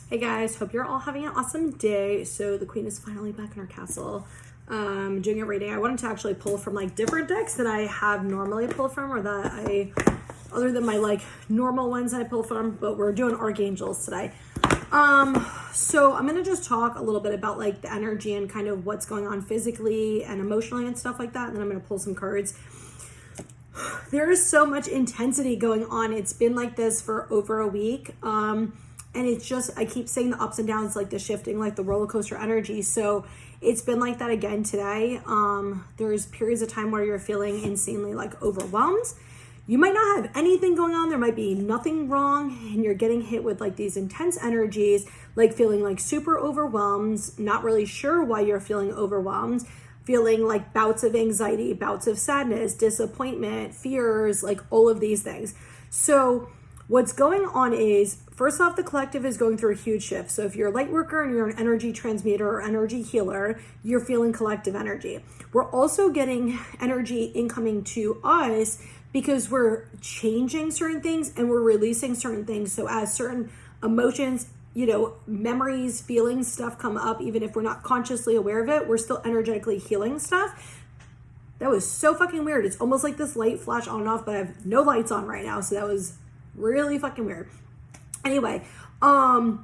Hey guys, hope you're all having an awesome day. So the queen is finally back in her castle, doing a reading. I wanted to actually pull from like different decks that I have normally pulled from, or that I, other than my like normal ones I pull from, but we're doing archangels today. So I'm going to just talk a little bit about like the energy and kind of what's going on physically and emotionally and stuff like that. And then I'm going to pull some cards. There is so much intensity going on. It's been like this for over a week. And it's just, I keep saying the ups and downs, like the shifting, like the roller coaster energy. So it's been like that again today. There's periods of time where you're feeling insanely like overwhelmed. You might not have anything going on. There might be nothing wrong. And you're getting hit with like these intense energies, like feeling like super overwhelmed, not really sure why you're feeling overwhelmed, feeling like bouts of anxiety, bouts of sadness, disappointment, fears, like all of these things. So what's going on is, first off, the collective is going through a huge shift. So if you're a light worker and you're an energy transmuter or energy healer, you're feeling collective energy. We're also getting energy incoming to us because we're changing certain things and we're releasing certain things. So as certain emotions, memories, feelings, stuff come up, even if we're not consciously aware of it, we're still energetically healing stuff. That was so fucking weird. It's almost like this light flash on and off, but I have no lights on right now. So that was really fucking weird. Anyway, yeah,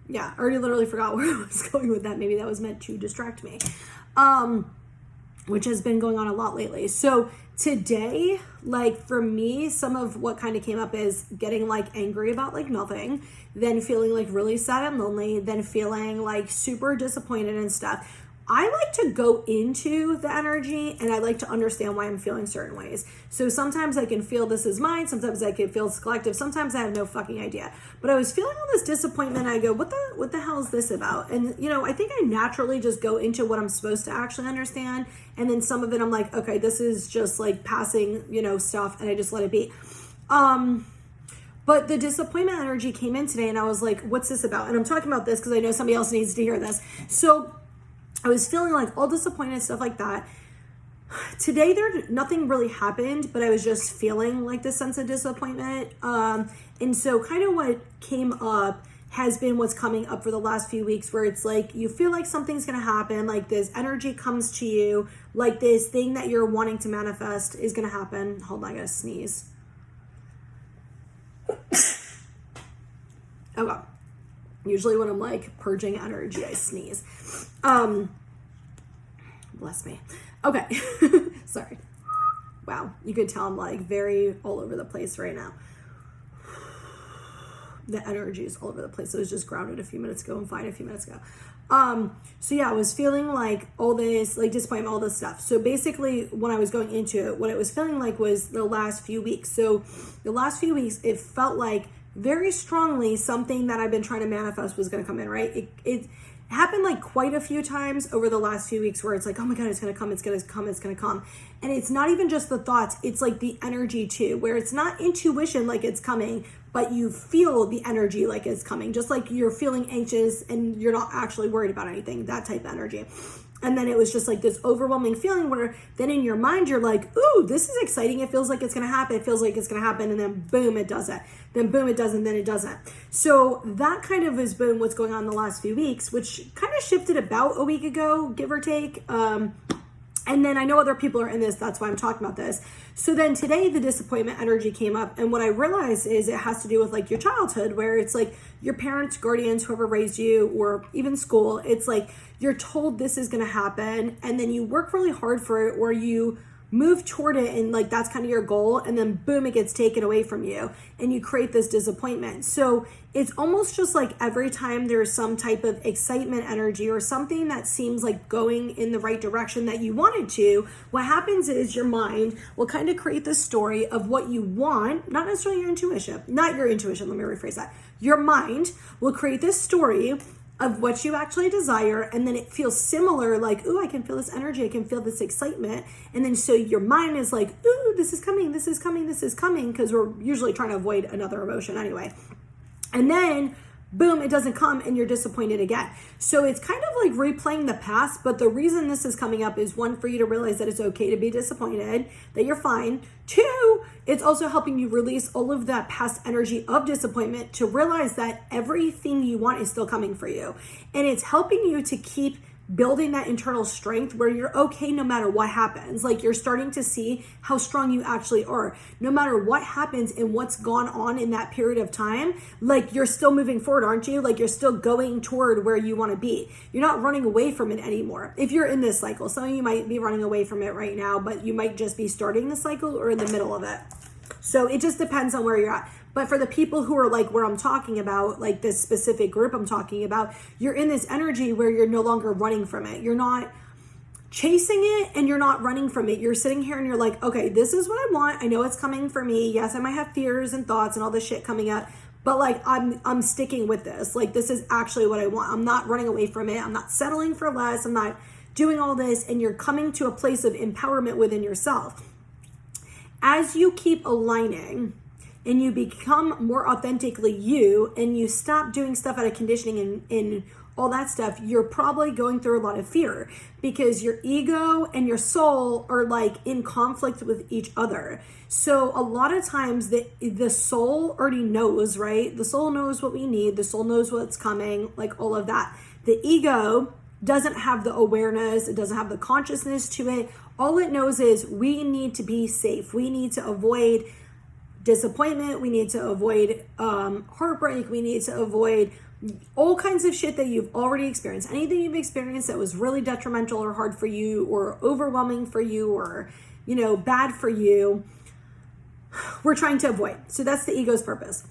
I already literally forgot where I was going with that. Maybe that was meant to distract me, which has been going on a lot lately. So today, like for me, some of what kind of came up is getting like angry about like nothing, then feeling like really sad and lonely, then feeling like super disappointed and stuff. I like to go into the energy and I like to understand why I'm feeling certain ways. So sometimes I can feel this is mine. Sometimes I can feel it's collective. Sometimes I have no fucking idea. But I was feeling all this disappointment. I go, what the hell is this about? And I think I naturally just go into what I'm supposed to actually understand. And then some of it I'm like, okay, this is just like passing, stuff, and I just let it be. But the disappointment energy came in today and I was like, what's this about? And I'm talking about this because I know somebody else needs to hear this. So I was feeling like all disappointed, stuff like that. Today, nothing really happened, but I was just feeling like this sense of disappointment. And so kind of what came up has been what's coming up for the last few weeks, where it's like you feel like something's going to happen, like this energy comes to you, like this thing that you're wanting to manifest is going to happen. Hold on, I got to sneeze. Okay. Usually when I'm like purging energy, I sneeze. Bless me. Okay. Sorry. Wow. You could tell I'm like very all over the place right now. The energy is all over the place. I was just grounded a few minutes ago and fine a few minutes ago. So yeah, I was feeling like all this, like disappointment, all this stuff. So basically when I was going into it, what it was feeling like was the last few weeks. So the last few weeks, it felt like very strongly something that I've been trying to manifest was going to come in, right? It happened like quite a few times over the last few weeks where it's like, oh my God, it's going to come, it's going to come, it's going to come. And it's not even just the thoughts, it's like the energy too, where it's not intuition like it's coming, but you feel the energy like it's coming, just like you're feeling anxious and you're not actually worried about anything, that type of energy. And then it was just like this overwhelming feeling where then in your mind, you're like, ooh, this is exciting. It feels like it's going to happen. It feels like it's going to happen. And then boom, it doesn't. Then boom, it doesn't. Then it doesn't. So that kind of has been what's going on in the last few weeks, which kind of shifted about a week ago, give or take. And then I know other people are in this. That's why I'm talking about this. So then today the disappointment energy came up. And what I realized is it has to do with like your childhood, where it's like your parents, guardians, whoever raised you, or even school. It's like you're told this is going to happen. And then you work really hard for it, or you move toward it and like that's kind of your goal, and then boom, it gets taken away from you and you create this disappointment. So it's almost just like every time there's some type of excitement energy or something that seems like going in the right direction that you wanted to, what happens is your mind will kind of create this story of what you want, not necessarily your intuition, let me rephrase that. Your mind will create this story of what you actually desire, and then it feels similar, like, ooh, I can feel this energy, I can feel this excitement, and then so your mind is like, ooh, this is coming, this is coming, this is coming, because we're usually trying to avoid another emotion anyway. And then boom, it doesn't come and you're disappointed again. So it's kind of like replaying the past, but the reason this is coming up is one, for you to realize that it's okay to be disappointed, that you're fine. Two, it's also helping you release all of that past energy of disappointment to realize that everything you want is still coming for you. And it's helping you to keep building that internal strength where you're okay no matter what happens. Like, you're starting to see how strong you actually are. No matter what happens and what's gone on in that period of time, like, you're still moving forward, aren't you? Like, you're still going toward where you want to be. You're not running away from it anymore. If you're in this cycle, some of you might be running away from it right now, but you might just be starting the cycle or in the middle of it. So it just depends on where you're at. But for the people who are like where I'm talking about, like this specific group I'm talking about, you're in this energy where you're no longer running from it. You're not chasing it and you're not running from it. You're sitting here and you're like, okay, this is what I want. I know it's coming for me. Yes, I might have fears and thoughts and all this shit coming up, but like I'm sticking with this. Like, this is actually what I want. I'm not running away from it. I'm not settling for less. I'm not doing all this. And you're coming to a place of empowerment within yourself. As you keep aligning and you become more authentically you, and you stop doing stuff out of conditioning and all that stuff, you're probably going through a lot of fear because your ego and your soul are like in conflict with each other. So a lot of times the soul already knows, right? The soul knows what we need. The soul knows what's coming, like all of that. The ego doesn't have the awareness. It doesn't have the consciousness to it. All it knows is we need to be safe. We need to avoid disappointment. We need to avoid heartbreak. We need to avoid all kinds of shit that you've already experienced. Anything you've experienced that was really detrimental or hard for you or overwhelming for you or, you know, bad for you, we're trying to avoid. So that's the ego's purpose.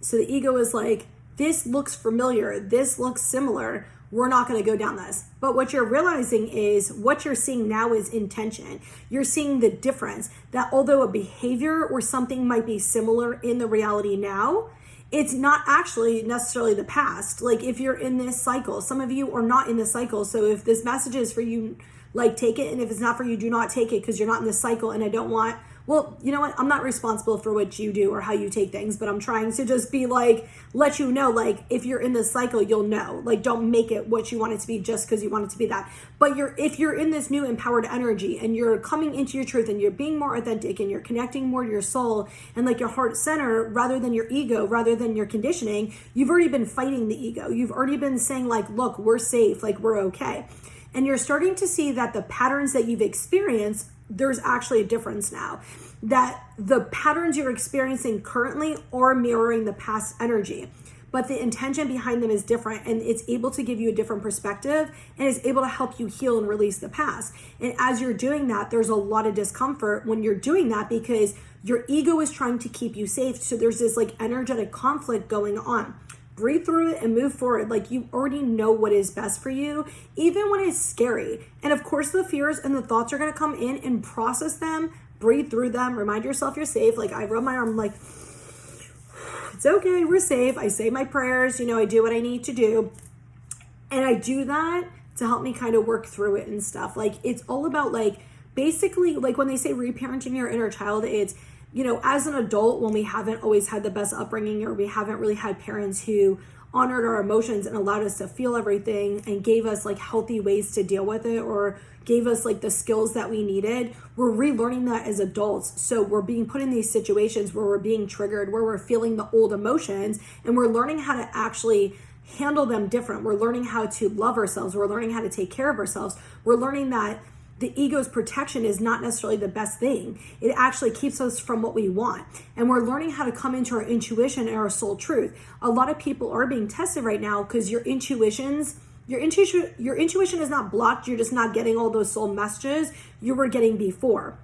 So the ego is like, this looks familiar. This looks similar. We're not going to go down this. But what you're realizing is what you're seeing now is intention. You're seeing the difference that although a behavior or something might be similar in the reality now, it's not actually necessarily the past. Like, if you're in this cycle, some of you are not in this cycle. So if this message is for you, like, take it. And if it's not for you, do not take it, because you're not in this cycle. And I don't want, well, you know what? I'm not responsible for what you do or how you take things, but I'm trying to just be like, let you know, like, if you're in this cycle, you'll know. Like, don't make it what you want it to be just because you want it to be that. But if you're in this new empowered energy and you're coming into your truth and you're being more authentic and you're connecting more to your soul and like your heart center rather than your ego, rather than your conditioning, you've already been fighting the ego. You've already been saying like, look, we're safe, like we're okay. And you're starting to see that the patterns that you've experienced, there's actually a difference now. That the patterns you're experiencing currently are mirroring the past energy, but the intention behind them is different, and it's able to give you a different perspective and is able to help you heal and release the past. And as you're doing that, there's a lot of discomfort when you're doing that because your ego is trying to keep you safe. So there's this like energetic conflict going on. Breathe through it and move forward. Like, you already know what is best for you, even when it's scary. And of course, the fears and the thoughts are going to come in, and process them, breathe through them, remind yourself you're safe. Like, I rub my arm, like, it's okay, we're safe. I say my prayers, you know, I do what I need to do. And I do that to help me kind of work through it and stuff. Like, it's all about, like, basically, like when they say reparenting your inner child, it's, you know, as an adult, when we haven't always had the best upbringing, or we haven't really had parents who honored our emotions and allowed us to feel everything and gave us like healthy ways to deal with it, or gave us like the skills that we needed, we're relearning that as adults. So we're being put in these situations where we're being triggered, where we're feeling the old emotions, and we're learning how to actually handle them different. We're learning how to love ourselves. We're learning how to take care of ourselves. We're learning that the ego's protection is not necessarily the best thing. It actually keeps us from what we want. And we're learning how to come into our intuition and our soul truth. A lot of people are being tested right now because your intuition is not blocked. You're just not getting all those soul messages you were getting before.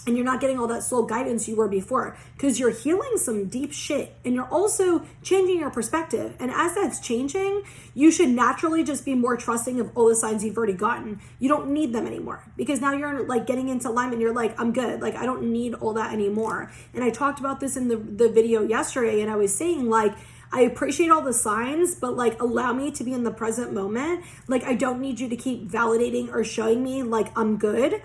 And you're not getting all that soul guidance you were before, because you're healing some deep shit, and you're also changing your perspective. And as that's changing, you should naturally just be more trusting of all the signs you've already gotten. You don't need them anymore, because now you're like getting into alignment. You're like, I'm good. Like, I don't need all that anymore. And I talked about this in the video yesterday, and I was saying, like, I appreciate all the signs, but like, allow me to be in the present moment. Like, I don't need you to keep validating or showing me like I'm good.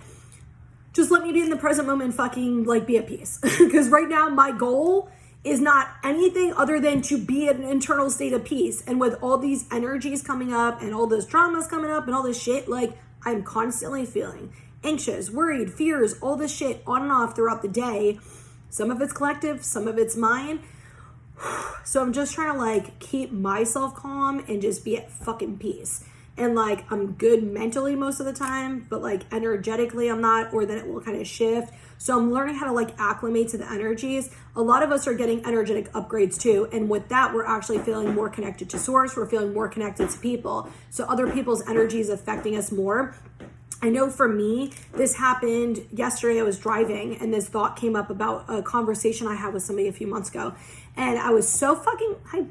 Just let me be in the present moment and fucking like be at peace. Because right now my goal is not anything other than to be in an internal state of peace. And with all these energies coming up and all this traumas coming up and all this shit, like I'm constantly feeling anxious, worried, fears, all this shit on and off throughout the day. Some of it's collective, some of it's mine. So I'm just trying to like keep myself calm and just be at fucking peace. And like I'm good mentally most of the time, but like energetically I'm not, or then it will kind of shift. So I'm learning how to like acclimate to the energies. A lot of us are getting energetic upgrades too. And with that, we're actually feeling more connected to source. We're feeling more connected to people. So other people's energy is affecting us more. I know for me, this happened yesterday. I was driving and this thought came up about a conversation I had with somebody a few months ago. And I was so fucking, hi,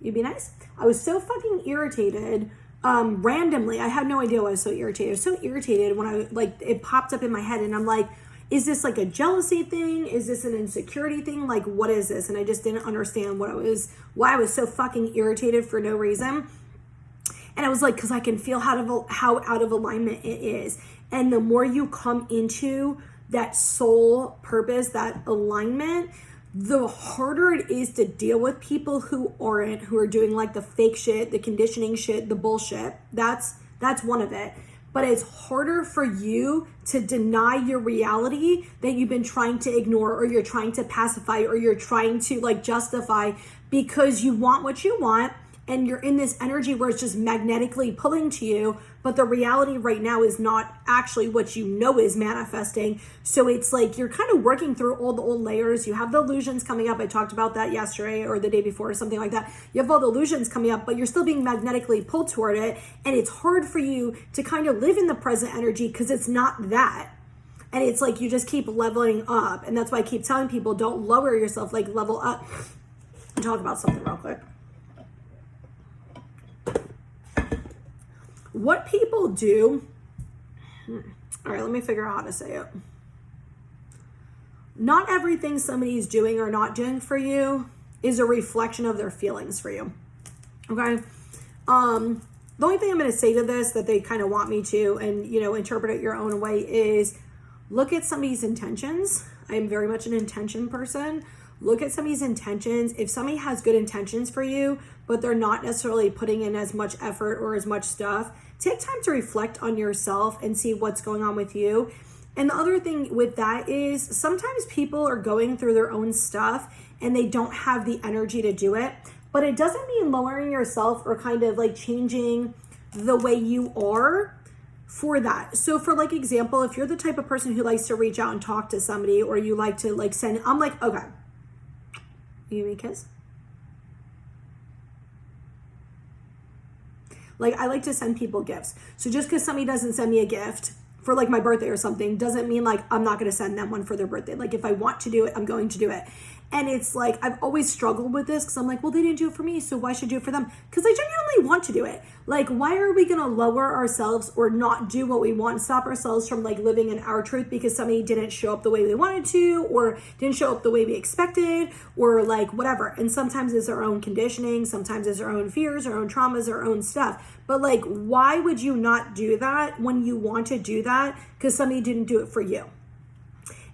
you be nice? I was so fucking irritated randomly. I had no idea why I was so irritated. I was so irritated when it popped up in my head and I'm like, is this like a jealousy thing? Is this an insecurity thing? Like, what is this? And I just didn't understand why I was so fucking irritated for no reason. And I was like, because I can feel how out of alignment it is. And the more you come into that soul purpose, that alignment, the harder it is to deal with people who are doing like the fake shit, the conditioning shit, the bullshit. That's one of it. But it's harder for you to deny your reality that you've been trying to ignore, or you're trying to pacify, or you're trying to like justify because you want what you want. And you're in this energy where it's just magnetically pulling to you, but the reality right now is not actually what you know is manifesting. So it's like you're kind of working through all the old layers. You have the illusions coming up. I talked about that yesterday or the day before or something like that. You have all the illusions coming up, but you're still being magnetically pulled toward it. And it's hard for you to kind of live in the present energy because it's not that. And it's like you just keep leveling up. And that's why I keep telling people, don't lower yourself, like level up. I'll talk about something real quick. What people do, all right, let me figure out how to say it. Not everything somebody's doing or not doing for you is a reflection of their feelings for you, okay? The only thing I'm going to say to this that they kind of want me to, and, you know, interpret it your own way, is look at somebody's intentions. I am very much an intention person. Look at somebody's intentions. If somebody has good intentions for you, but they're not necessarily putting in as much effort or as much stuff, take time to reflect on yourself and see what's going on with you. And the other thing with that is sometimes people are going through their own stuff and they don't have the energy to do it, but it doesn't mean lowering yourself or kind of like changing the way you are for that. So for like example, if you're the type of person who likes to reach out and talk to somebody, or you like to like send, I'm like, okay, you give me a kiss? Like I like to send people gifts. So just because somebody doesn't send me a gift for like my birthday or something doesn't mean like I'm not going to send them one for their birthday. Like if I want to do it, I'm going to do it. And it's like, I've always struggled with this because I'm like, well, they didn't do it for me, so why should I do it for them? Because I genuinely want to do it. Like, why are we going to lower ourselves or not do what we want, stop ourselves from like living in our truth because somebody didn't show up the way we wanted to, or didn't show up the way we expected, or like whatever. And sometimes it's our own conditioning, sometimes it's our own fears, our own traumas, our own stuff. But like, why would you not do that when you want to do that because somebody didn't do it for you?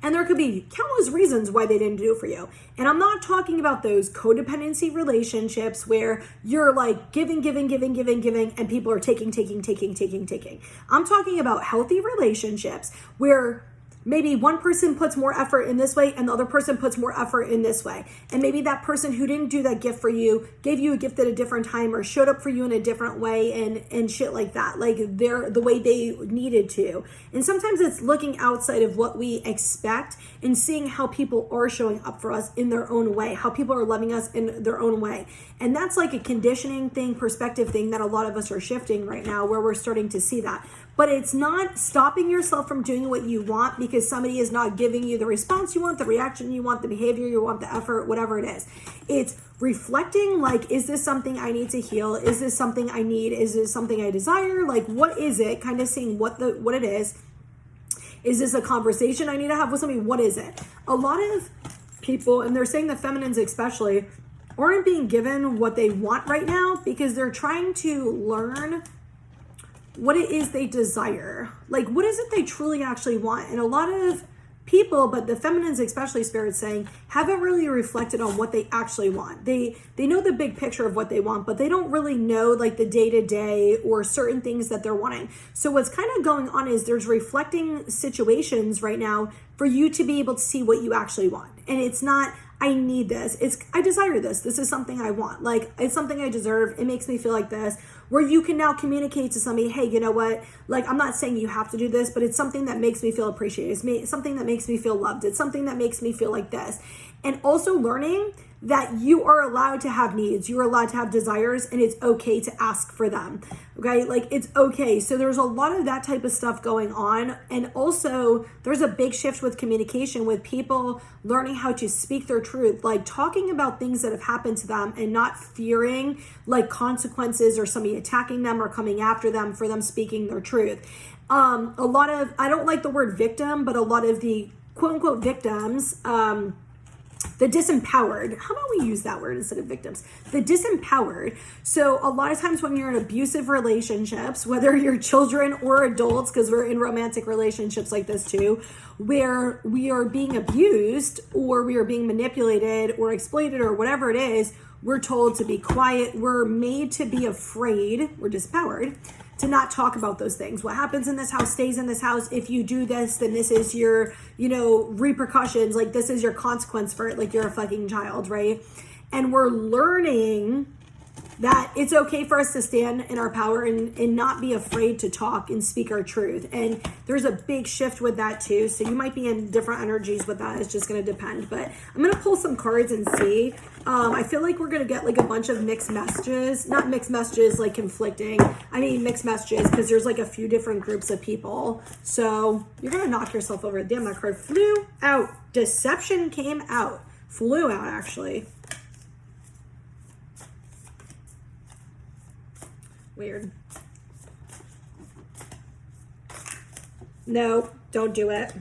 And there could be countless reasons why they didn't do it for you. And I'm not talking about those codependency relationships where you're like giving, and people are taking. I'm talking about healthy relationships where maybe one person puts more effort in this way and the other person puts more effort in this way. And maybe that person who didn't do that gift for you gave you a gift at a different time or showed up for you in a different way and shit like that. Like they're the way they needed to. And sometimes it's looking outside of what we expect and seeing how people are showing up for us in their own way, how people are loving us in their own way. And that's like a conditioning thing, perspective thing that a lot of us are shifting right now, where we're starting to see that. But it's not stopping yourself from doing what you want because somebody is not giving you the response you want, the reaction you want, the behavior you want, the effort, whatever it is. It's reflecting, like, is this something I need to heal? Is this something I need? Is this something I desire? Like, what is it? Kind of seeing what it is. Is this a conversation I need to have with somebody? What is it? A lot of people, and they're saying the feminines especially, aren't being given what they want right now because they're trying to learn what it is they desire. Like, what is it they truly actually want? And a lot of people, but the feminines, especially Spirit's saying, haven't really reflected on what they actually want. They know the big picture of what they want, but they don't really know like the day-to-day or certain things that they're wanting. So what's kind of going on is there's reflecting situations right now for you to be able to see what you actually want. And it's not, I need this. It's, I desire this. This is something I want. Like, it's something I deserve. It makes me feel like this. Where you can now communicate to somebody, hey, you know what? Like, I'm not saying you have to do this, but it's something that makes me feel appreciated. It's something that makes me feel loved. It's something that makes me feel like this. And also learning that you are allowed to have needs. You are allowed to have desires, and it's okay to ask for them. Okay? Like, it's okay. So there's a lot of that type of stuff going on. And also there's a big shift with communication, with people learning how to speak their truth, like talking about things that have happened to them and not fearing like consequences or somebody attacking them or coming after them for them speaking their truth. A lot of, I don't like the word victim, but a lot of the quote unquote victims, the disempowered, how about we use that word instead of victims? The disempowered. So a lot of times when you're in abusive relationships, whether you're children or adults, because we're in romantic relationships like this too, where we are being abused or we are being manipulated or exploited or whatever it is, we're told to be quiet. We're made to be afraid. We're disempowered to not talk about those things. What happens in this house stays in this house. If you do this, then this is your, you know, repercussions. Like, this is your consequence for it. Like, you're a fucking child, right? And we're learning that it's okay for us to stand in our power and not be afraid to talk and speak our truth. And there's a big shift with that too. So you might be in different energies with that. It's just going to depend. But I'm going to pull some cards and see. I feel like we're going to get like a bunch of mixed messages. Not mixed messages like conflicting. I mean mixed messages because there's like a few different groups of people. So you're going to knock yourself over. Damn, that card flew out. Deception came out. Flew out actually. Weird. No, don't do it.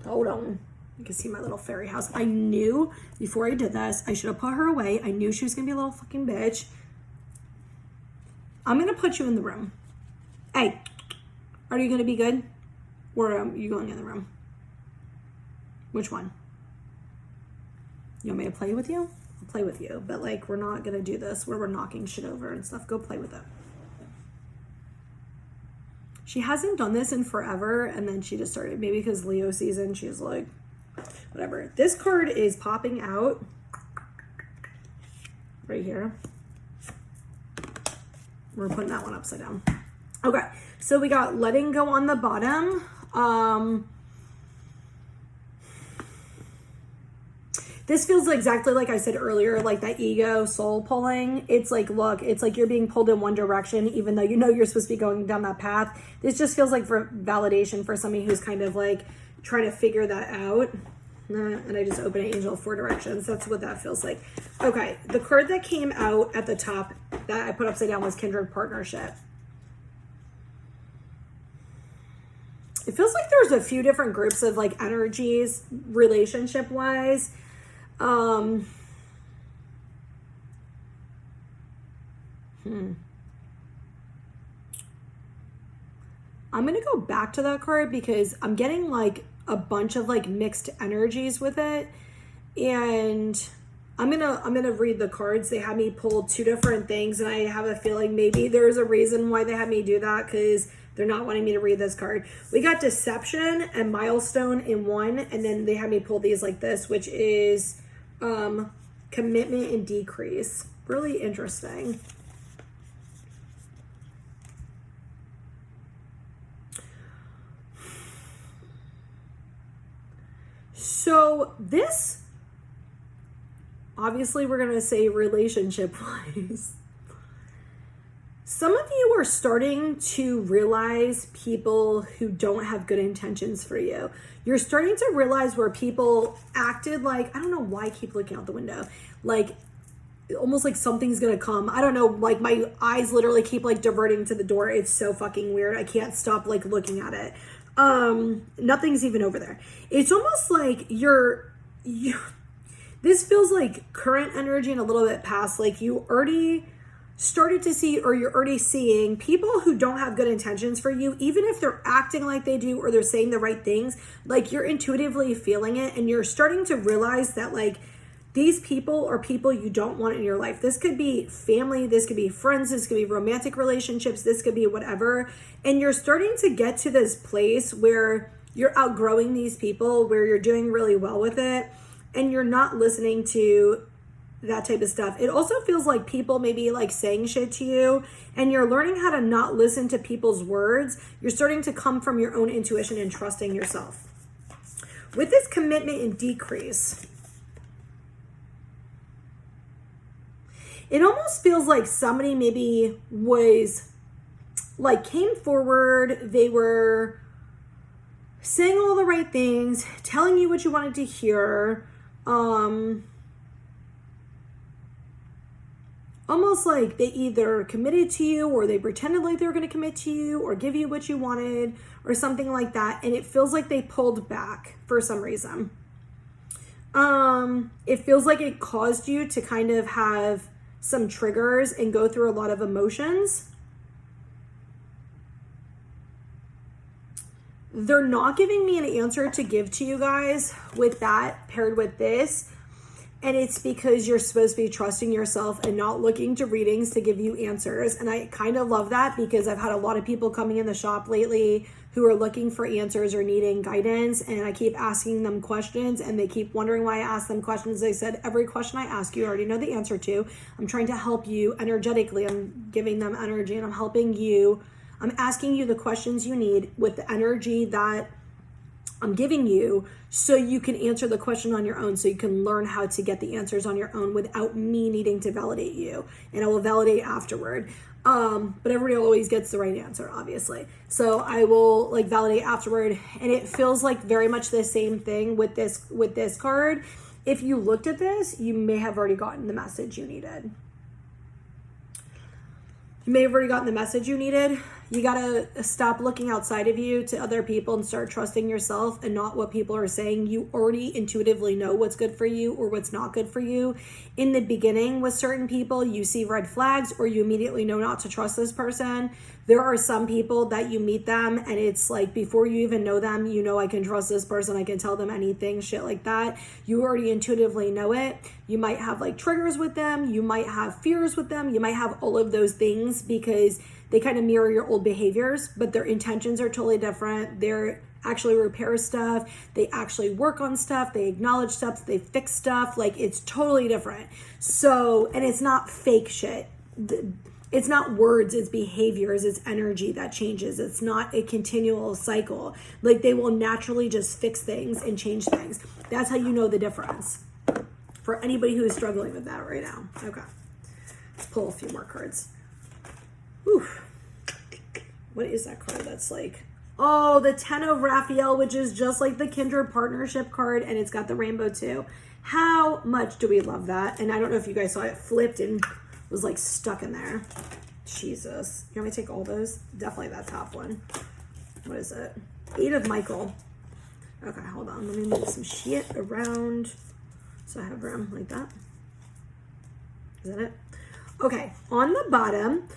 Hold on. You can see my little fairy house. I knew before I did this, I should have put her away. I knew she was going to be a little fucking bitch. I'm going to put you in the room. Hey, are you going to be good? Or are you going in the room? Which one? You want me to play with you? I'll play with you. But like, we're not going to do this where we're knocking shit over and stuff. Go play with it. She hasn't done this in forever. And then she just started, maybe because Leo season, she's like, whatever. This card is popping out right here. We're putting that one upside down. Okay. So we got letting go on the bottom. This feels exactly like I said earlier, like that ego soul pulling. It's like, look, it's like you're being pulled in one direction, even though you know you're supposed to be going down that path. This just feels like for validation for somebody who's kind of like trying to figure that out. And I just opened an angel 4 directions. That's what that feels like. Okay, the card that came out at the top that I put upside down was Kindred Partnership. It feels like there's a few different groups of like energies relationship wise. I'm going to go back to that card because I'm getting like a bunch of like mixed energies with it. And I'm going to read the cards. They had me pull 2 different things. And I have a feeling maybe there's a reason why they had me do that because they're not wanting me to read this card. We got Deception and Milestone in one. And then they had me pull these like this, which is Commitment and Decrease. Really interesting. So this, obviously we're going to say relationship-wise. Some of you are starting to realize people who don't have good intentions for you. You're starting to realize where people acted like, I don't know why I keep looking out the window, like almost like something's going to come. I don't know, like my eyes literally keep like diverting to the door. It's so fucking weird. I can't stop like looking at it. Nothing's even over there. It's almost like this feels like current energy and a little bit past, like you already started to see, or you're already seeing, people who don't have good intentions for you, even if they're acting like they do or they're saying the right things, like you're intuitively feeling it, and you're starting to realize that like these people are people you don't want in your life. This could be family, this could be friends, this could be romantic relationships, this could be whatever. And you're starting to get to this place where you're outgrowing these people, where you're doing really well with it, and you're not listening to that type of stuff. It also feels like people maybe like saying shit to you, and you're learning how to not listen to people's words. You're starting to come from your own intuition and trusting yourself. With this commitment and decrease, it almost feels like somebody maybe was like came forward, they were saying all the right things, telling you what you wanted to hear, almost like they either committed to you or they pretended like they were going to commit to you or give you what you wanted or something like that. And it feels like they pulled back for some reason. It feels like it caused you to kind of have some triggers and go through a lot of emotions. They're not giving me an answer to give to you guys with that paired with this. And it's because you're supposed to be trusting yourself and not looking to readings to give you answers. And I kind of love that, because I've had a lot of people coming in the shop lately who are looking for answers or needing guidance. And I keep asking them questions and they keep wondering why I ask them questions. They said, every question I ask you, I already know the answer to. I'm trying to help you energetically. I'm giving them energy and I'm helping you. I'm asking you the questions you need with the energy that I'm giving you, so you can answer the question on your own, so you can learn how to get the answers on your own without me needing to validate you. And I will validate afterward. But everybody always gets the right answer, obviously. So I will like validate afterward. And it feels like very much the same thing with this card. If you looked at this, you may have already gotten the message you needed. You may have already gotten the message you needed. You got to stop looking outside of you to other people and start trusting yourself and not what people are saying. You already intuitively know what's good for you or what's not good for you. In the beginning with certain people, you see red flags or you immediately know not to trust this person. There are some people that you meet them and it's like before you even know them, you know, I can trust this person. I can tell them anything, shit like that. You already intuitively know it. You might have like triggers with them. You might have fears with them. You might have all of those things because they kind of mirror your old behaviors, but their intentions are totally different. They're actually repair stuff. They actually work on stuff. They acknowledge stuff. They fix stuff. Like it's totally different. So, and it's not fake shit. It's not words, it's behaviors, it's energy that changes. It's not a continual cycle. Like they will naturally just fix things and change things. That's how you know the difference. For anybody who is struggling with that right now. Okay. Let's pull a few more cards. Whew. What is that card? That's like, oh, the 10 of Raphael, which is just like the Kindred Partnership card, and it's got the rainbow too. How much do we love that? And I don't know if you guys saw it, flipped and was like stuck in there. Jesus. You want me to take all those? Definitely that top one. What is it? 8 of Michael. Okay, hold on. Let me move some shit around so I have room like that. Is that it? Okay, on the bottom,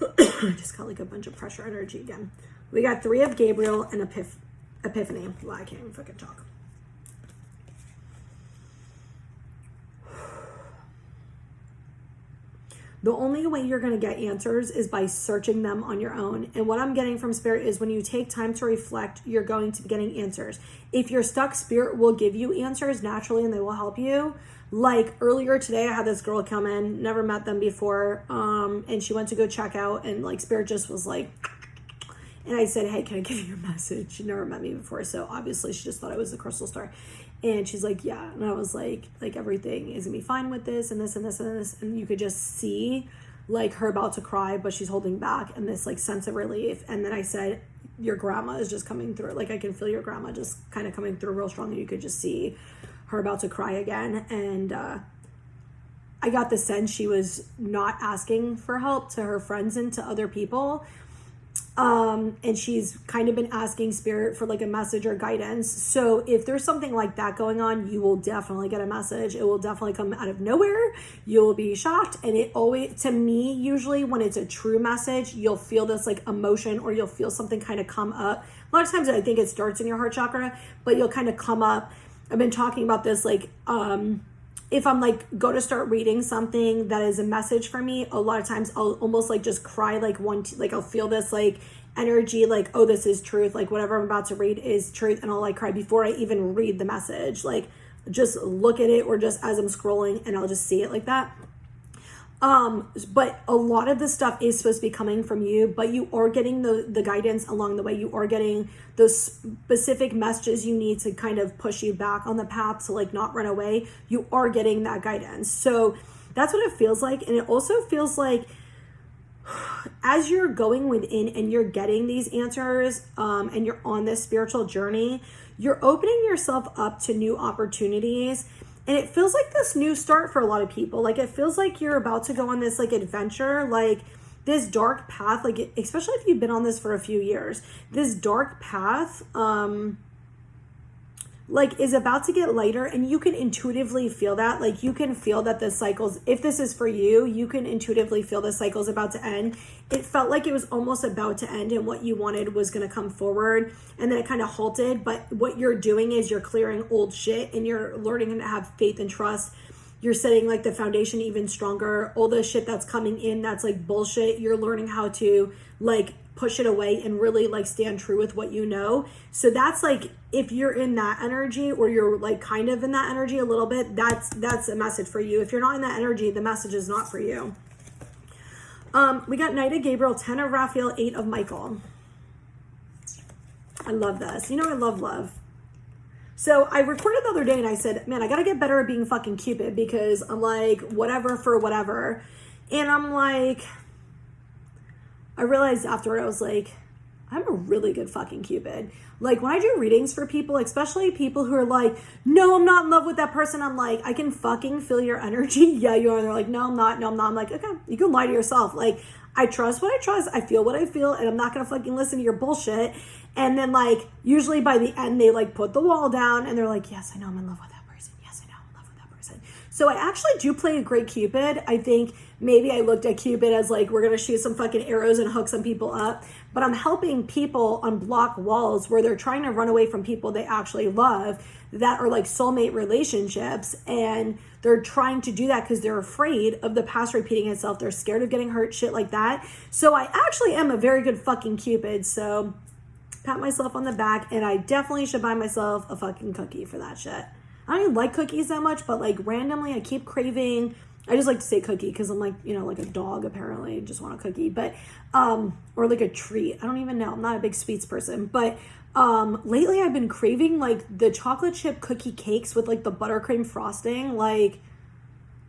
I just got like a bunch of pressure energy again. We got 3 of Gabriel and Epiphany. Well, I can't even fucking talk. The only way you're going to get answers is by searching them on your own. And what I'm getting from Spirit is when you take time to reflect, you're going to be getting answers. If you're stuck, Spirit will give you answers naturally and they will help you. Like earlier today, I had this girl come in, never met them before, and she went to go check out, and like Spirit just was like, and I said, hey, can I give you a message? She never met me before, so obviously she just thought I was the crystal star. And she's like, yeah. And I was like everything is gonna be fine with this and this and this and this. And you could just see like her about to cry, but she's holding back, and this like sense of relief. And then I said, your grandma is just coming through. Like I can feel your grandma just kind of coming through real strong. And you could just see her about to cry again. And I got the sense she was not asking for help to her friends and to other people. And she's kind of been asking spirit for like a message or guidance. So if there's something like that going on, you will definitely get a message. It will definitely come out of nowhere. You'll be shocked. And it always, to me, usually when it's a true message, you'll feel this like emotion, or you'll feel something kind of come up. A lot of times I think it starts in your heart chakra, but you'll kind of come up. I've been talking about this, like, if I'm like go to start reading something that is a message for me, a lot of times I'll almost like just cry, like like I'll feel this like energy, like, oh, this is truth, like whatever I'm about to read is truth, and I'll like cry before I even read the message, like just look at it, or just as I'm scrolling, and I'll just see it like that. But a lot of this stuff is supposed to be coming from you, but you are getting the guidance along the way. You are getting those specific messages you need to kind of push you back on the path to like not run away. You are getting that guidance. So that's what it feels like. And it also feels like as you're going within and you're getting these answers, and you're on this spiritual journey, you're opening yourself up to new opportunities. And it feels like this new start for a lot of people. Like it feels like you're about to go on this like adventure, like this dark path, like especially if you've been on this for a few years, this dark path, like is about to get lighter, and you can intuitively feel that. Like you can feel that the cycles, if this is for you, you can intuitively feel the cycle's about to end. It felt like it was almost about to end, and what you wanted was going to come forward, and then it kind of halted. But what you're doing is you're clearing old shit, and you're learning to have faith and trust. You're setting like the foundation even stronger. All the shit that's coming in that's like bullshit, you're learning how to like push it away and really like stand true with what you know. So that's like, if you're in that energy, or you're like kind of in that energy a little bit, that's a message for you. If you're not in that energy, the message is not for you. We got Knight of Gabriel, 10 of Raphael, 8 of Michael. I love this. You know, I love love. So I recorded the other day and I said, man, I got to get better at being fucking Cupid, because I'm like, whatever for whatever. And I'm like, I realized afterward, I was like, I'm a really good fucking Cupid. Like when I do readings for people, especially people who are like, no, I'm not in love with that person. I'm like, I can fucking feel your energy. Yeah, you are. And they're like, no, I'm not. No, I'm not. I'm like, okay, you can lie to yourself. Like, I trust what I trust. I feel what I feel, and I'm not going to fucking listen to your bullshit. And then like, usually by the end, they like put the wall down and they're like, yes, I know I'm in love with that person. Yes, I know I'm in love with that person. So I actually do play a great Cupid. I think maybe I looked at Cupid as like, we're going to shoot some fucking arrows and hook some people up. But I'm helping people unblock walls where they're trying to run away from people they actually love, that are like soulmate relationships. And they're trying to do that because they're afraid of the past repeating itself. They're scared of getting hurt, shit like that. So I actually am a very good fucking Cupid. So pat myself on the back, and I definitely should buy myself a fucking cookie for that shit. I don't even like cookies that much, but like randomly I keep craving, I just like to say cookie because I'm like, you know, like a dog apparently, just want a cookie, but, or like a treat. I don't even know. I'm not a big sweets person, but, lately I've been craving like the chocolate chip cookie cakes with like the buttercream frosting. Like,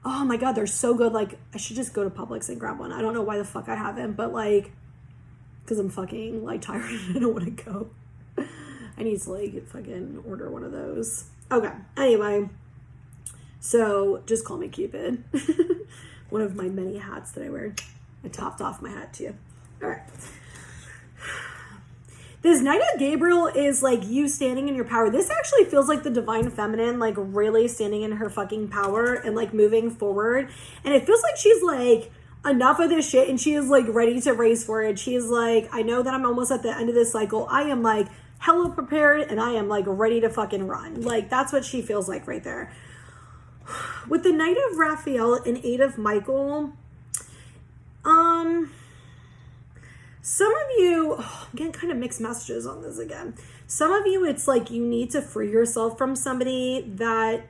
oh my God, they're so good. Like I should just go to Publix and grab one. I don't know why the fuck I haven't, but like, because I'm fucking like tired and I don't want to go. I need to like fucking order one of those. Okay, anyway, so just call me Cupid. One of my many hats that I wear. I topped off my hat too. All right. This Knight of Gabriel is like you standing in your power. This actually feels like the divine feminine, like really standing in her fucking power and like moving forward. And it feels like she's like, enough of this shit, and she is like ready to race for it. She's like, I know that I'm almost at the end of this cycle. I am like hella prepared, and I am like ready to fucking run. Like that's what she feels like right there. With the Knight of Raphael and 8 of Michael, some of you, I'm getting kind of mixed messages on this again. Some of you, it's like you need to free yourself from somebody that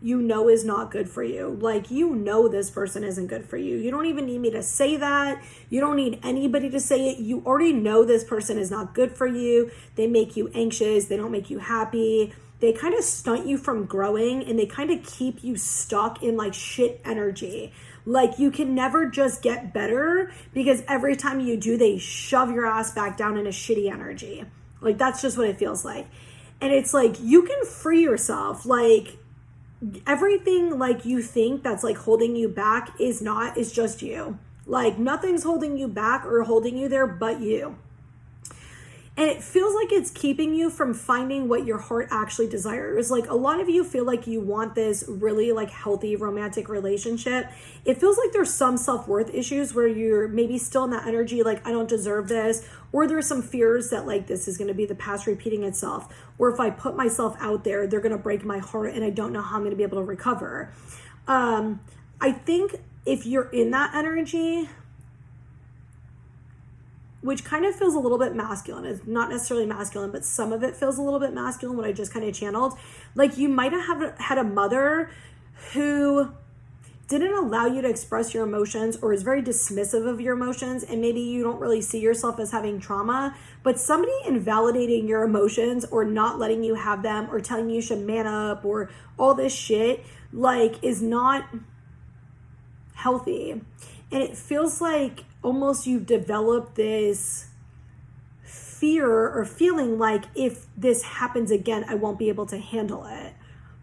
you know is not good for you. Like, you know this person isn't good for you. You don't even need me to say that. You don't need anybody to say it. You already know this person is not good for you. They make you anxious. They don't make you happy. They kind of stunt you from growing, and they kind of keep you stuck in like shit energy. Like you can never just get better, because every time you do, they shove your ass back down in a shitty energy. Like that's just what it feels like. And it's like, you can free yourself. Like, everything like you think that's like holding you back is not, it's just you. Like nothing's holding you back or holding you there but you. And it feels like it's keeping you from finding what your heart actually desires. Like a lot of you feel like you want this really like healthy romantic relationship. It feels like there's some self-worth issues where you're maybe still in that energy, like I don't deserve this, or there's some fears that like this is going to be the past repeating itself, or if I put myself out there, they're going to break my heart and I don't know how I'm going to be able to recover. I think if you're in that energy, which kind of feels a little bit masculine. It's not necessarily masculine, but some of it feels a little bit masculine, what I just kind of channeled. Like you might have had a mother who didn't allow you to express your emotions or is very dismissive of your emotions, and maybe you don't really see yourself as having trauma, but somebody invalidating your emotions or not letting you have them or telling you should man up or all this shit, like, is not healthy. And it feels like almost you've developed this fear or feeling like if this happens again, I won't be able to handle it.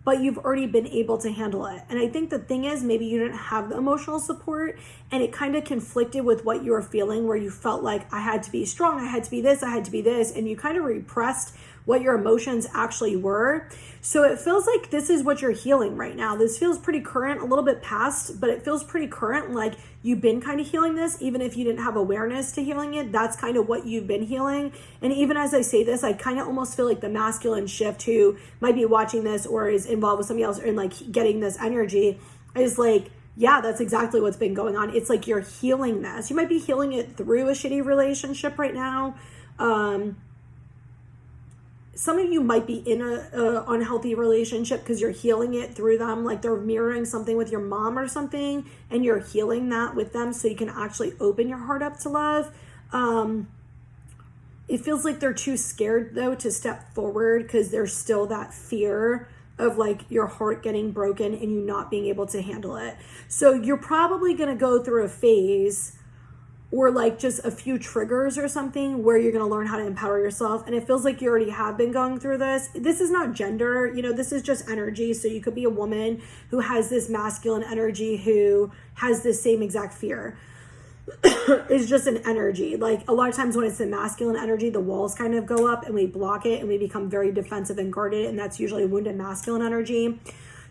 But you've already been able to handle it. And I think the thing is, maybe you didn't have the emotional support and it kind of conflicted with what you were feeling, where you felt like I had to be strong, I had to be this, I had to be this, and you kind of repressed what your emotions actually were. So it feels like this is what you're healing right now. This feels pretty current, a little bit past, but it feels pretty current, like you've been kind of healing this, even if you didn't have awareness to healing it. That's kind of what you've been healing. And even as I say this, I kind of almost feel like the masculine shift who might be watching this or is involved with somebody else and like getting this energy is like, yeah, that's exactly what's been going on. It's like you're healing this. You might be healing it through a shitty relationship right now. Some of you might be in a unhealthy relationship because you're healing it through them. Like they're mirroring something with your mom or something, and you're healing that with them so you can actually open your heart up to love. It feels like they're too scared though to step forward because there's still that fear of like your heart getting broken and you not being able to handle it. So you're probably going to go through a phase or like just a few triggers or something where you're going to learn how to empower yourself. And it feels like you already have been going through this. This is not gender, this is just energy. So you could be a woman who has this masculine energy who has this same exact fear. It's just an energy. Like a lot of times when it's the masculine energy, the walls kind of go up and we block it and we become very defensive and guarded. And that's usually wounded masculine energy.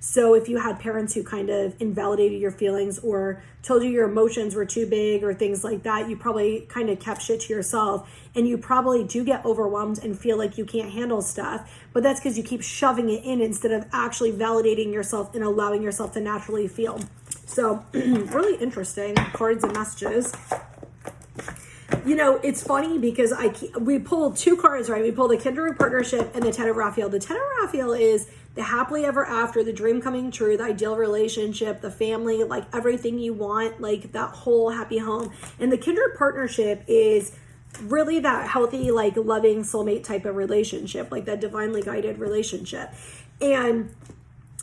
So if you had parents who kind of invalidated your feelings or told you your emotions were too big or things like that, you probably kind of kept shit to yourself, and you probably do get overwhelmed and feel like you can't handle stuff, but that's because you keep shoving it in instead of actually validating yourself and allowing yourself to naturally feel. So really interesting cards and messages. It's funny because we pulled two cards, right? We pulled the Kindred Partnership and the Ten of Raphael. The Ten of Raphael is the happily ever after, the dream coming true, the ideal relationship, the family, like everything you want, like that whole happy home. And the Kindred Partnership is really that healthy, like loving soulmate type of relationship, like that divinely guided relationship. And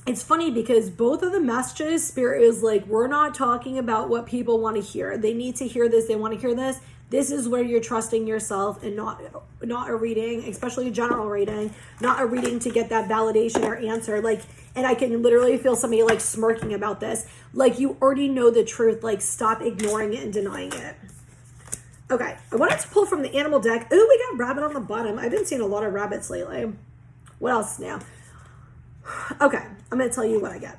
it's funny because both of the messages, Spirit is like, we're not talking about what people want to hear. They need to hear this. They want to hear this. This is where you're trusting yourself and not a reading, especially a general reading, not a reading to get that validation or answer. Like, and I can literally feel somebody like smirking about this. Like you already know the truth. Like stop ignoring it and denying it. Okay. I wanted to pull from the animal deck. Ooh, we got rabbit on the bottom. I've been seeing a lot of rabbits lately. What else now? Okay. I'm going to tell you what I get.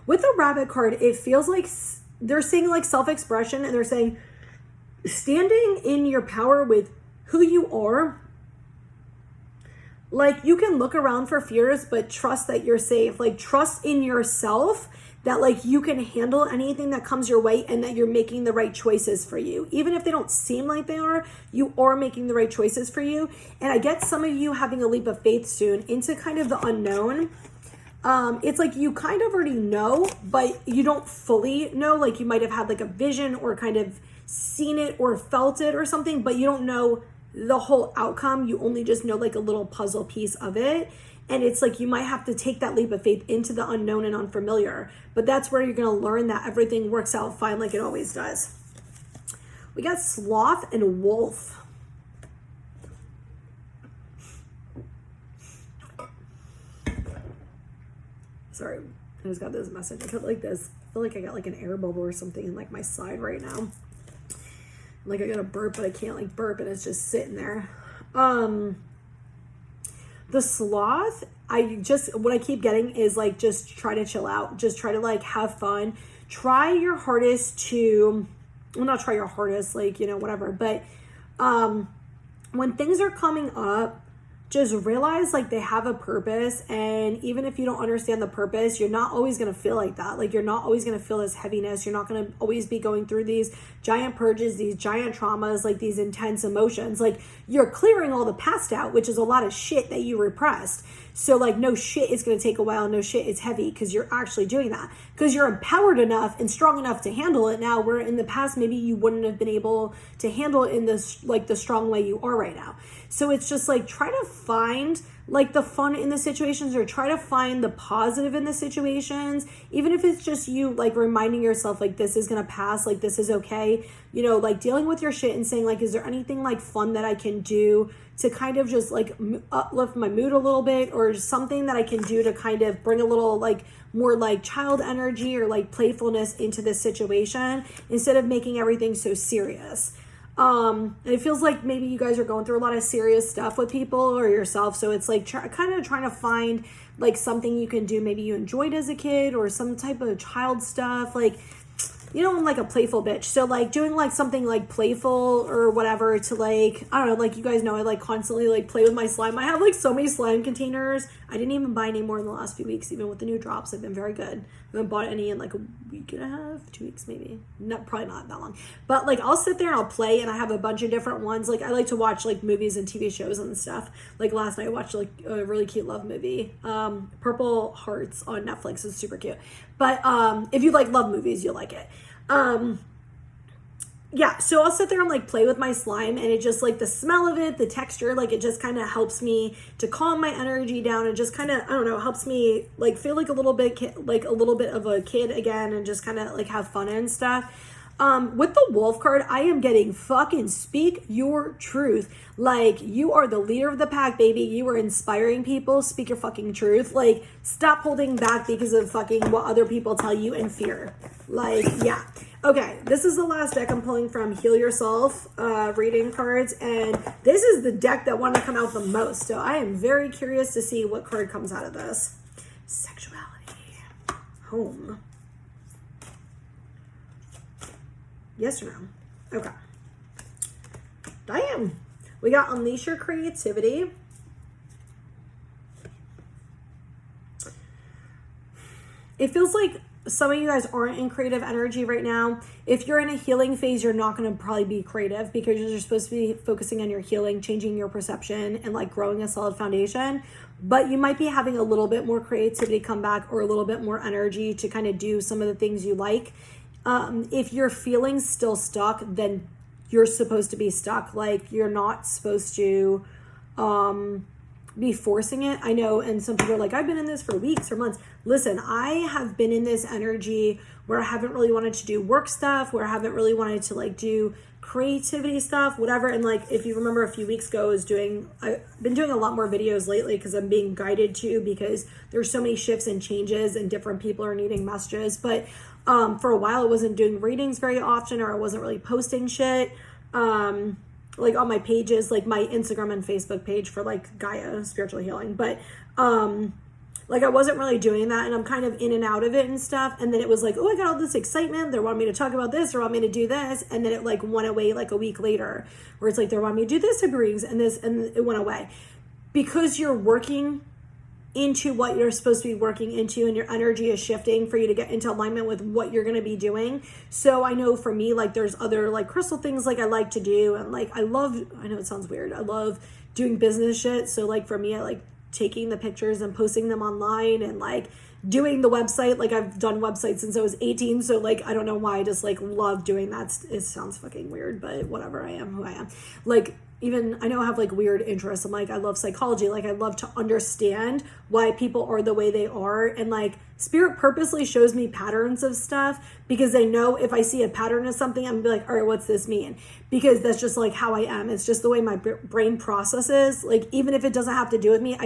With the rabbit card, it feels like they're saying like self-expression, and they're saying, standing in your power with who you are, like you can look around for fears, but trust that you're safe. Like trust in yourself that like you can handle anything that comes your way and that you're making the right choices for you. Even if they don't seem like they are, you are making the right choices for you. And I get some of you having a leap of faith soon into kind of the unknown. It's like you kind of already know, but you don't fully know. Like you might have had like a vision or kind of seen it or felt it or something, but you don't know the whole outcome. You only just know like a little puzzle piece of it. And it's like you might have to take that leap of faith into the unknown and unfamiliar. But that's where you're going to learn that everything works out fine like it always does. We got sloth and wolf. Sorry, I just got this message. I feel like I got like an air bubble or something in like my side right now. like I gotta burp, but I can't like burp, and it's just sitting there. The sloth, what I keep getting is like, just try to chill out. Just try to like have fun. Try your hardest to, well, not try your hardest, like, you know, whatever. But when things are coming up, just realize like they have a purpose. And even if you don't understand the purpose, you're not always going to feel like that. Like, you're not always going to feel this heaviness. You're not going to always be going through these giant purges, these giant traumas, like these intense emotions. Like, you're clearing all the past out, which is a lot of shit that you repressed. So like, no shit, it's going to take a while. No shit, it's heavy, because you're actually doing that, because you're empowered enough and strong enough to handle it now, where in the past, maybe you wouldn't have been able to handle it in this, like the strong way you are right now. So it's just like, try to find like the fun in the situations, or try to find the positive in the situations, even if it's just you like reminding yourself like, this is going to pass, like this is okay, you know, like dealing with your shit and saying like, is there anything like fun that I can do to kind of just like uplift my mood a little bit, or something that I can do to kind of bring a little like more like child energy or like playfulness into this situation, instead of making everything so serious. And it feels like maybe you guys are going through a lot of serious stuff with people or yourself. So it's like kind of trying to find like something you can do. Maybe you enjoyed as a kid, or some type of child stuff. Like, you know, I'm like a playful bitch. So like doing like something like playful or whatever to like, I don't know, like you guys know I like constantly like play with my slime. I have like so many slime containers. I didn't even buy any more in the last few weeks, even with the new drops. I've been very good. I haven't bought any in like a week and a half, 2 weeks maybe. Not, probably not that long. But like I'll sit there and I'll play, and I have a bunch of different ones. Like I like to watch like movies and TV shows and stuff. Like last night I watched like a really cute love movie. Purple Hearts on Netflix. It's super cute. But if you like love movies, you'll like it. Yeah, so I'll sit there and like play with my slime, and it just like the smell of it, the texture, like it just kind of helps me to calm my energy down, and just kind of, I don't know, helps me like feel like a little bit of a kid again, and just kind of like have fun and stuff. With the wolf card, I am getting fucking speak your truth. Like, you are the leader of the pack, baby. You are inspiring people. Speak your fucking truth. Like, stop holding back because of fucking what other people tell you and fear. Like, yeah. Okay, this is the last deck I'm pulling from Heal Yourself reading cards, and this is the deck that wanted to come out the most. So I am very curious to see what card comes out of this. Sexuality. Home. Yes or no? Okay. Damn. We got Unleash Your Creativity. It feels like some of you guys aren't in creative energy right now. If you're in a healing phase, you're not going to probably be creative, because you're supposed to be focusing on your healing, changing your perception, and like growing a solid foundation. But you might be having a little bit more creativity come back, or a little bit more energy to kind of do some of the things you like. If your feelings still stuck, then you're supposed to be stuck. Like, you're not supposed to be forcing it. I know, and some people are like, I've been in this for weeks or months. Listen, I have been in this energy where I haven't really wanted to do work stuff, where I haven't really wanted to like do creativity stuff, whatever. And like, if you remember a few weeks ago, I've been doing a lot more videos lately, because I'm being guided to, because there's so many shifts and changes, and different people are needing messages. But for a while I wasn't doing readings very often, or I wasn't really posting shit like on my pages, like my Instagram and Facebook page for like Gaia Spiritual Healing. But like I wasn't really doing that, and I'm kind of in and out of it and stuff. And then it was like, oh, I got all this excitement. They want me to talk about this, or want me to do this. And then it like went away like a week later, where it's like, they want me to do this type of readings and this, and it went away. Because you're working into what you're supposed to be working into, and your energy is shifting for you to get into alignment with what you're going to be doing. So I know for me, like there's other like crystal things like I like to do, and like I know it sounds weird, I love doing business shit. So like for me, I like taking the pictures and posting them online, and like doing the website. Like I've done websites since I was 18, so like I don't know why, I just like love doing that. It sounds fucking weird, but whatever, I am who I am. Like, even I know I have like weird interests. I'm like, I love psychology. Like I love to understand why people are the way they are. And like spirit purposely shows me patterns of stuff, because they know if I see a pattern of something, I'm gonna be like, all right, what's this mean? Because that's just like how I am. It's just the way my brain processes. Like, even if it doesn't have to do with me,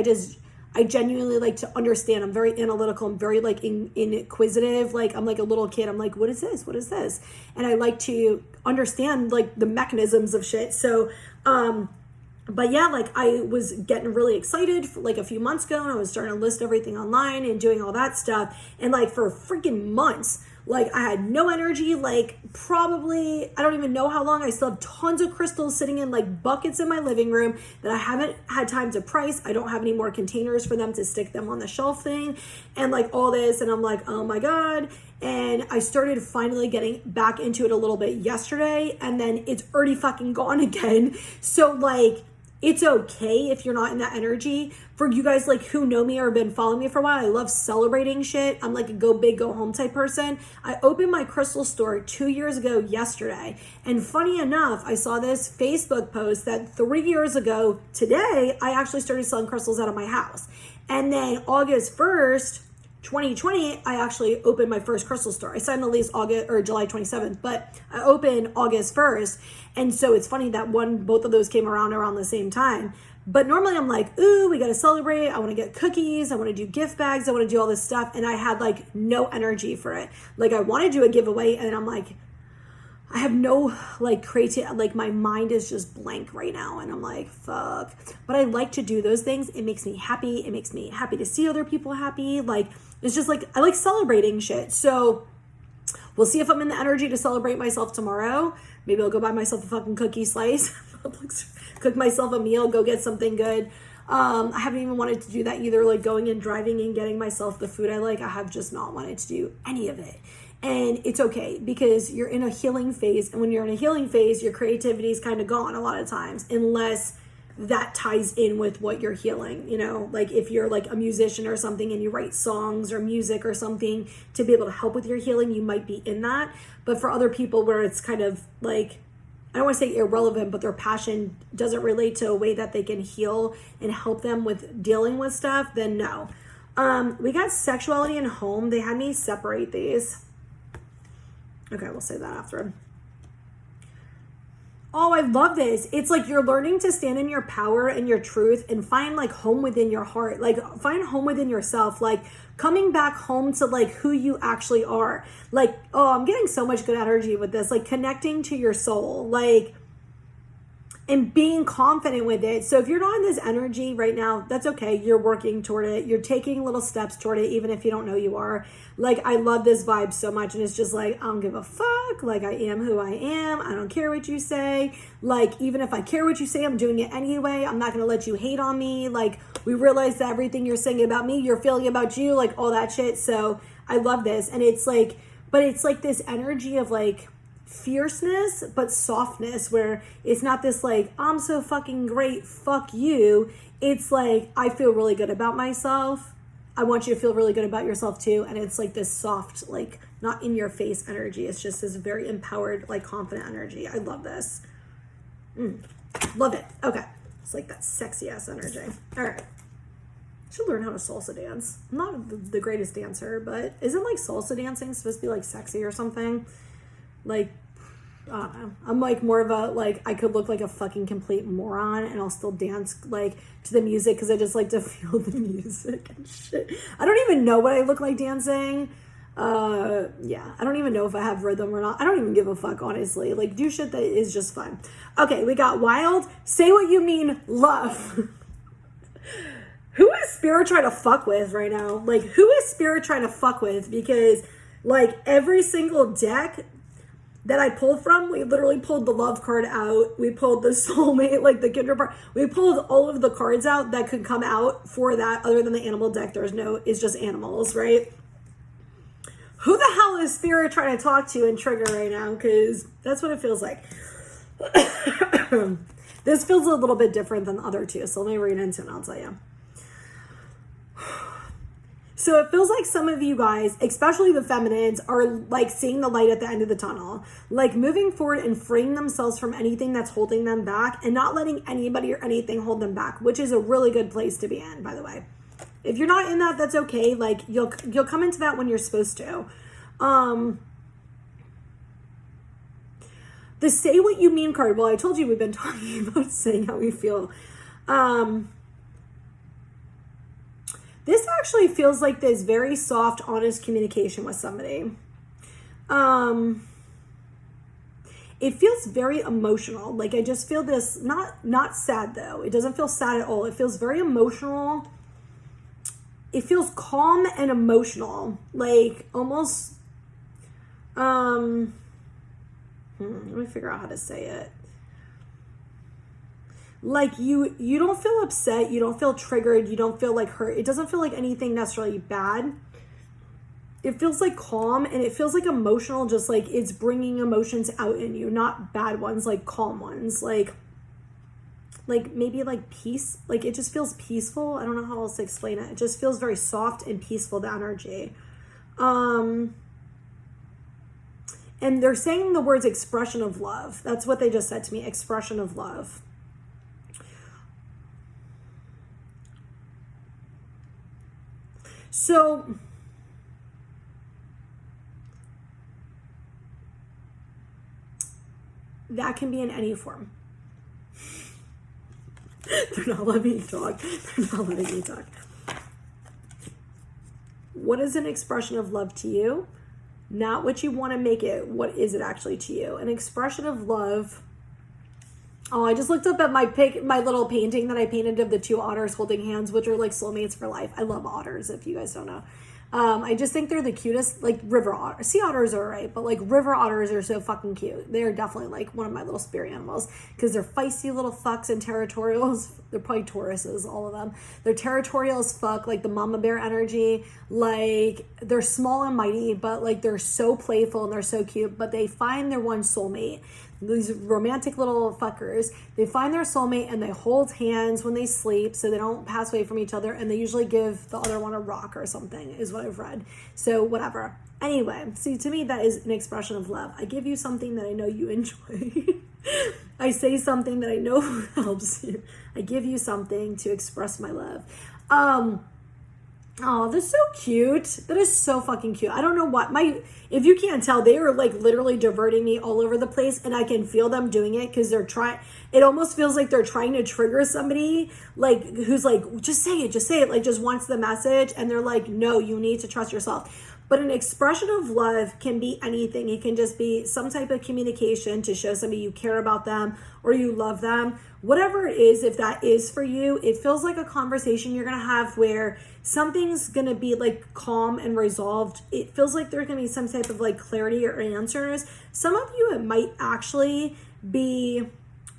I genuinely like to understand. I'm very analytical. I'm very like inquisitive. Like I'm like a little kid. I'm like, what is this? What is this? And I like to understand like the mechanisms of shit. So, but yeah, like I was getting really excited for like a few months ago, and I was starting to list everything online and doing all that stuff. And like for freaking months, like I had no energy, like probably, I don't even know how long. I still have tons of crystals sitting in like buckets in my living room that I haven't had time to price. I don't have any more containers for them to stick them on the shelf thing and like all this. And I'm like, oh my God. And I started finally getting back into it a little bit yesterday, and then it's already fucking gone again. So like, it's okay if you're not in that energy. For you guys like who know me or have been following me for a while, I love celebrating shit. I'm like a go big, go home type person. I opened my crystal store 2 years ago yesterday. And funny enough, I saw this Facebook post that 3 years ago today, I actually started selling crystals out of my house. And then August 1st, 2020, I actually opened my first crystal store. I signed the lease August or July 27th, but I opened August 1st. And so it's funny that both of those came around the same time. But normally I'm like, ooh, we got to celebrate. I want to get cookies. I want to do gift bags. I want to do all this stuff. And I had like no energy for it. Like I want to do a giveaway, and I'm like, I have no like creative, like my mind is just blank right now. And I'm like, fuck. But I like to do those things. It makes me happy. It makes me happy to see other people happy. Like, it's just like, I like celebrating shit. So we'll see if I'm in the energy to celebrate myself tomorrow. Maybe I'll go buy myself a fucking cookie slice, cook myself a meal, go get something good. I haven't even wanted to do that either. Like going and driving and getting myself the food I like. I have just not wanted to do any of it. And it's okay because you're in a healing phase. And when you're in a healing phase, your creativity is kind of gone a lot of times, unless that ties in with what you're healing. You know, like if you're like a musician or something and you write songs or music or something to be able to help with your healing, you might be in that. But for other people where it's kind of like, I don't want to say irrelevant, but their passion doesn't relate to a way that they can heal and help them with dealing with stuff, then no. We got sexuality and home. They had me separate these. Okay, we'll say that after. Oh, I love this. It's like you're learning to stand in your power and your truth and find like home within your heart. Like find home within yourself. Like coming back home to like who you actually are. Like, oh, I'm getting so much good energy with this. Like connecting to your soul. Like, and being confident with it. So if you're not in this energy right now, that's okay. You're working toward it. You're taking little steps toward it, even if you don't know you are. Like, I love this vibe so much. And it's just like, I don't give a fuck. Like, I am who I am. I don't care what you say. Like, even if I care what you say, I'm doing it anyway. I'm not going to let you hate on me. Like, we realize that everything you're saying about me, you're feeling about you, like all that shit. So I love this. And it's like, but it's like this energy of like, fierceness but softness, where it's not this like I'm so fucking great, fuck you. It's like I feel really good about myself. I want you to feel really good about yourself too. And it's like this soft, like not in your face energy. It's just this very empowered, like confident energy. I love this. Love it. Okay, it's like that sexy ass energy. All right, I should learn how to salsa dance. I'm not the greatest dancer, but isn't like salsa dancing supposed to be like sexy or something? Like, I don't know. I'm like more of a, like, I could look like a fucking complete moron and I'll still dance like to the music because I just like to feel the music and shit. I don't even know what I look like dancing. Yeah, I don't even know if I have rhythm or not. I don't even give a fuck, honestly. Like, do shit that is just fun. Okay, we got wild. Say what you mean, love. Who is Spirit trying to fuck with right now? Like, who is Spirit trying to fuck with? Because, like, every single deck that I pulled from, we literally pulled the love card out. We pulled the soulmate, like the kindred part. We pulled all of the cards out that could come out for that, other than the animal deck. It's just animals, right? Who the hell is Spirit trying to talk to and trigger right now? Because that's what it feels like. This feels a little bit different than the other two. So let me read into it and I'll tell you. So it feels like some of you guys, especially the feminines, are like seeing the light at the end of the tunnel, like moving forward and freeing themselves from anything that's holding them back and not letting anybody or anything hold them back, which is a really good place to be in, by the way. If you're not in that, that's okay. Like you'll come into that when you're supposed to. The say what you mean card. Well, I told you we've been talking about saying how we feel. This actually feels like this very soft, honest communication with somebody. It feels very emotional. Like, I just feel this, not sad though. It doesn't feel sad at all. It feels very emotional. It feels calm and emotional. Like, almost, let me figure out how to say it. Like, you don't feel upset. You don't feel triggered. You don't feel like hurt. It doesn't feel like anything necessarily bad. It feels like calm, and it feels like emotional, just like it's bringing emotions out in you, not bad ones, like calm ones, like maybe like peace. Like, it just feels peaceful. I don't know how else to explain it. It just feels very soft and peaceful, the energy. And they're saying the words expression of love. That's what they just said to me, expression of love. So that can be in any form. They're not letting me talk. They're not letting me talk. What is an expression of love to you? Not what you want to make it. What is it actually to you? An expression of love. Oh, I just looked up at my little painting that I painted of the two otters holding hands, which are like soulmates for life. I love otters, if you guys don't know. I just think they're the cutest, like river otters. Sea otters are right, but like river otters are so fucking cute. They're definitely like one of my little spirit animals because they're feisty little fucks and territorials. They're probably Tauruses, all of them. They're territorial as fuck, like the mama bear energy. Like, they're small and mighty, but like they're so playful and they're so cute, but they find their one soulmate. These romantic little fuckers, they find their soulmate and they hold hands when they sleep so they don't pass away from each other, and they usually give the other one a rock or something, is what I've read. So whatever. Anyway, see, to me that is an expression of love. I give you something that I know you enjoy. I say something that I know helps you. I give you something to express my love. Oh, that's so cute. That is so fucking cute. I don't know what if you can't tell, they are like literally diverting me all over the place, and I can feel them doing it because they're it almost feels like they're trying to trigger somebody, like, who's like, just say it, like, just wants the message, and they're like, no, you need to trust yourself. But an expression of love can be anything. It can just be some type of communication to show somebody you care about them or you love them. Whatever it is, if that is for you, it feels like a conversation you're going to have where something's going to be like calm and resolved. It feels like there's going to be some type of like clarity or answers. Some of you, it might actually be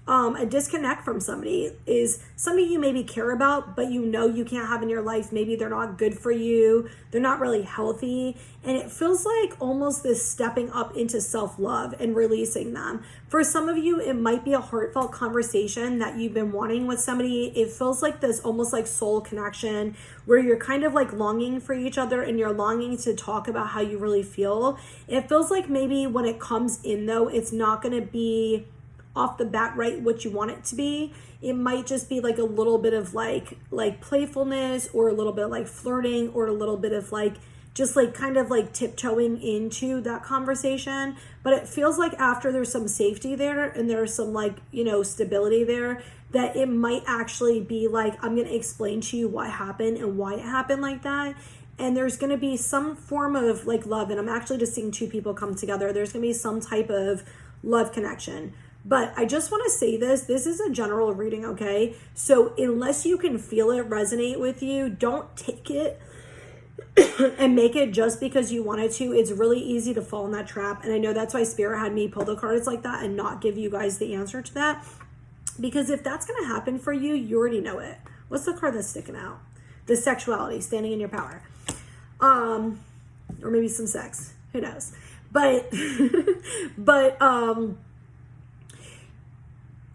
a disconnect from somebody, is somebody you maybe care about, but you know you can't have in your life. Maybe they're not good for you. They're not really healthy. And it feels like almost this stepping up into self-love and releasing them. For some of you, it might be a heartfelt conversation that you've been wanting with somebody. It feels like this almost like soul connection where you're kind of like longing for each other and you're longing to talk about how you really feel. It feels like maybe when it comes in though, it's not going to be off the bat right what you want it to be. It might just be like a little bit of like playfulness, or a little bit like flirting, or a little bit of like just like kind of like tiptoeing into that conversation. But it feels like after there's some safety there and there's some like, you know, stability there, that it might actually be like, I'm going to explain to you what happened and why it happened like that. And there's going to be some form of like love. And I'm actually just seeing two people come together. There's going to be some type of love connection. But I just want to say this is a general reading, okay? So unless you can feel it resonate with you, don't take it and make it just because you wanted to. It's really easy to fall in that trap. And I know that's why Spirit had me pull the cards like that and not give you guys the answer to that. Because if that's going to happen for you, you already know it. What's the card that's sticking out? The sexuality, standing in your power. Or maybe some sex. Who knows? But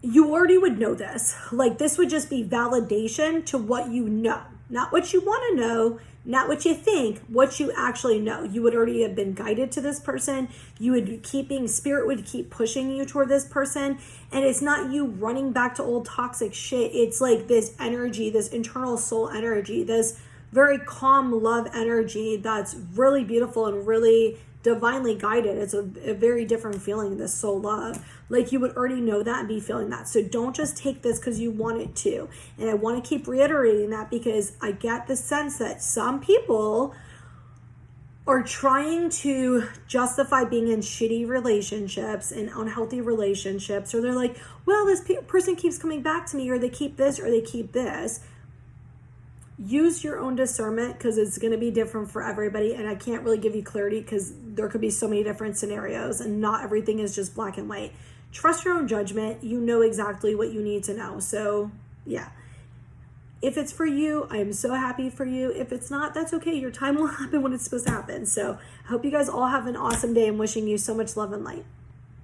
you already would know this. Like, this would just be validation to what you know. Not what you want to know, not what you think, what you actually know. You would already have been guided to this person. You would Spirit would keep pushing you toward this person. And it's not you running back to old toxic shit. It's like this energy, this internal soul energy, this very calm love energy that's really beautiful and really divinely guided. It's a very different feeling, this soul love. Like you would already know that and be feeling that. So don't just take this because you want it to. And I want to keep reiterating that because I get the sense that some people are trying to justify being in shitty relationships and unhealthy relationships, or they're like, well, this person keeps coming back to me, or they keep this, or they keep this. Use your own discernment because it's going to be different for everybody, and I can't really give you clarity because there could be so many different scenarios and not everything is just black and white. Trust your own judgment. You know exactly what you need to know. So yeah, if it's for you, I am so happy for you. If it's not, that's okay. Your time will happen when it's supposed to happen. So I hope you guys all have an awesome day. I'm wishing you so much love and light.